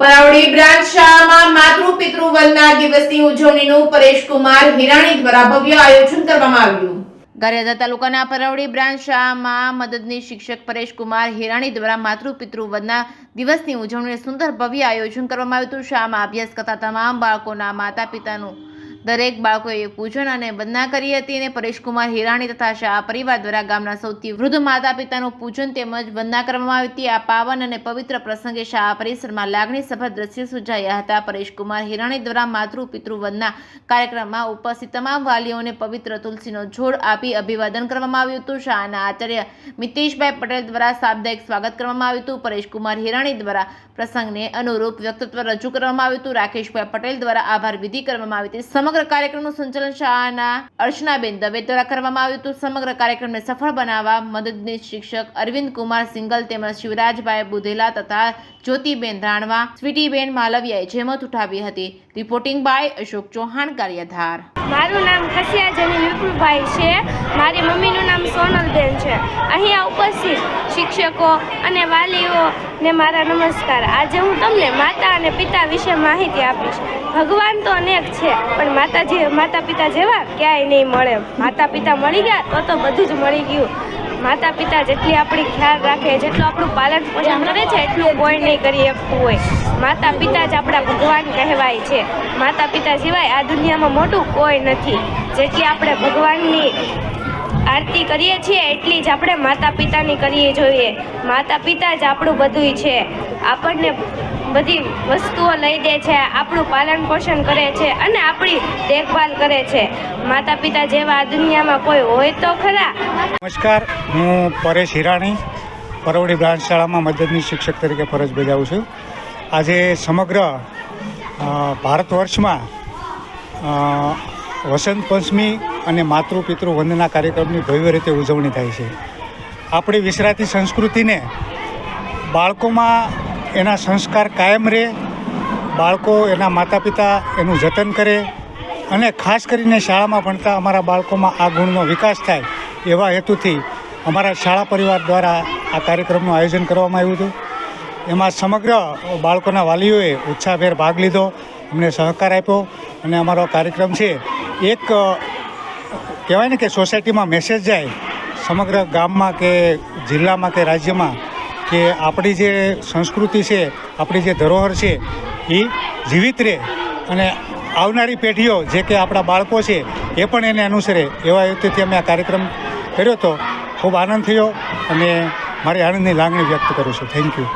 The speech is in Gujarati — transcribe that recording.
પરાવડી બ્રાન્ચ શાળામાં માતૃ પિતૃ વંદના દિવસની ઉજવણીનું પરેશકુમાર હિરાણી દ્વારા ભવ્ય આયોજન કરવામાં આવ્યું। ગારિયાધાર તાલુકાના પરાવડી બ્રાન્ચ શાળામાં મદદનીશ શિક્ષક પરેશકુમાર હિરાણી દ્વારા માતૃ પિતૃ વંદના દિવસની ઉજવણીનું સુંદર ભવ્ય આયોજન કરવામાં આવ્યું હતું। શાળામાં અભ્યાસ કરતા તમામ બાળકોના માતા પિતાનું દરેક બાળકોએ પૂજન અને વંદના કરી હતી અને પરેશકુમાર હિરાણી તથા શાળા પરિવાર દ્વારા ગામના સૌથી વૃદ્ધ માતા પિતાનું પૂજન તેમજ વંદના કરવામાં આવી હતી। આ પાવન અને પવિત્ર પ્રસંગે શાળા પરિસરમાં લાગણીસભર દ્રશ્યો સર્જાયા હતા। પરેશકુમાર હિરાણી દ્વારા માતૃ પિતૃ વંદના કાર્યક્રમમાં ઉપસ્થિત તમામ વાલીઓને પવિત્ર તુલસીનો છોડ આપી અભિવાદન કરવામાં આવ્યું હતું। શાળાના આચાર્ય મિતેશભાઈ પટેલ દ્વારા સાપ્તાહિક સ્વાગત કરવામાં આવ્યું હતું। પરેશકુમાર હિરાણી દ્વારા પ્રસંગને અનુરૂપ વક્તવ્ય રજૂ કરવામાં આવ્યું હતું। રાકેશભાઈ પટેલ દ્વારા આભાર વિધિ કરવામાં આવી હતી। સમગ્ર કાર્યક્રમનું સંચાલન શાળાના અર્ચનાબેન દવે દ્વારા કરવામાં આવ્યું હતું। સમગ્ર કાર્યક્રમને સફળ બનાવવા મદદનીશ શિક્ષક અરવિંદ કુમાર સિંગલ તેમજ શિવરાજભાઈ બુધેલા તથા જ્યોતિબેન રાણવા, સ્વીટીબેન માલવિયાએ જહેમત ઉઠાવી હતી। Reporting by Ashok Chauhan, Gariadhar. મારું નામ ખસિયા જની વિપુલભાઈ છે। મારી મમ્મીનું નામ સોનલબેન છે। અહીંયા ઉપસ્થિત શિક્ષકો અને વાલીઓને મારા નમસ્કાર। આજે હું તમને માતા અને પિતા વિશે માહિતી આપીશ। ભગવાન તો અનેક છે, પણ માતા પિતા જેવા ક્યાંય નહીં મળે। માતા પિતા મળી ગયા તો બધું જ મળી ગયું। માતા પિતા જેટલી આપણી ખ્યાલ રાખે, જેટલું આપણું પાલન પોષણ કરે છે, એટલું કોઈ નહીં કરી શકતું હોય। માતા પિતા જ આપણા ભગવાન કહેવાય છે। માતા પિતા સિવાય આ દુનિયામાં મોટું કોઈ નથી। જેટલી આપણે ભગવાનની આરતી કરીએ છીએ એટલી જ આપણે માતા પિતાની કરવી જોઈએ। માતા પિતા જ આપણું બધું છે। આપણને બધી વસ્તુઓ લઈ દે છે, આપણું પાલન પોષણ કરે છે અને આપણી દેખભાલ કરે છે। માતા પિતા જેવા આ દુનિયામાં કોઈ હોય તો ખરા। નમસ્કાર, હું પરેશ હિરાણી પરાવડી બ્રાન્ચ શાળામાં મદદનીશ શિક્ષક તરીકે ફરજ બજાવું છું। આજે સમગ્ર ભારત વર્ષમાં વસંત પંચમી અને માતૃ પિતૃ વંદના કાર્યક્રમની ભવ્ય રીતે ઉજવણી થાય છે। આપણી વિસરાતી સંસ્કૃતિને બાળકોમાં એના સંસ્કાર કાયમ રહે, બાળકો એના માતા પિતા એનું જતન કરે અને ખાસ કરીને શાળામાં ભણતા અમારા બાળકોમાં આ ગુણનો વિકાસ થાય એવા હેતુથી અમારા શાળા પરિવાર દ્વારા આ કાર્યક્રમનું આયોજન કરવામાં આવ્યું હતું। એમાં સમગ્ર બાળકોના વાલીઓએ ઉત્સાહભેર ભાગ લીધો, અમને સહકાર આપ્યો અને અમારો કાર્યક્રમ છે એક કહેવાય ને કે સોસાયટીમાં મેસેજ જાય સમગ્ર ગામમાં કે જિલ્લામાં કે રાજ્યમાં કે આપણી જે સંસ્કૃતિ છે, આપણી જે ધરોહર છે એ જીવિત રહે અને આવનારી પેઢીઓ જે કે આપણા બાળકો છે એ પણ એને અનુસરે એવા હેતુથી અમે આ કાર્યક્રમ કર્યો હતો। ખૂબ આનંદ થયો અને મારી આનંદની લાગણી વ્યક્ત કરું છું। Thank you.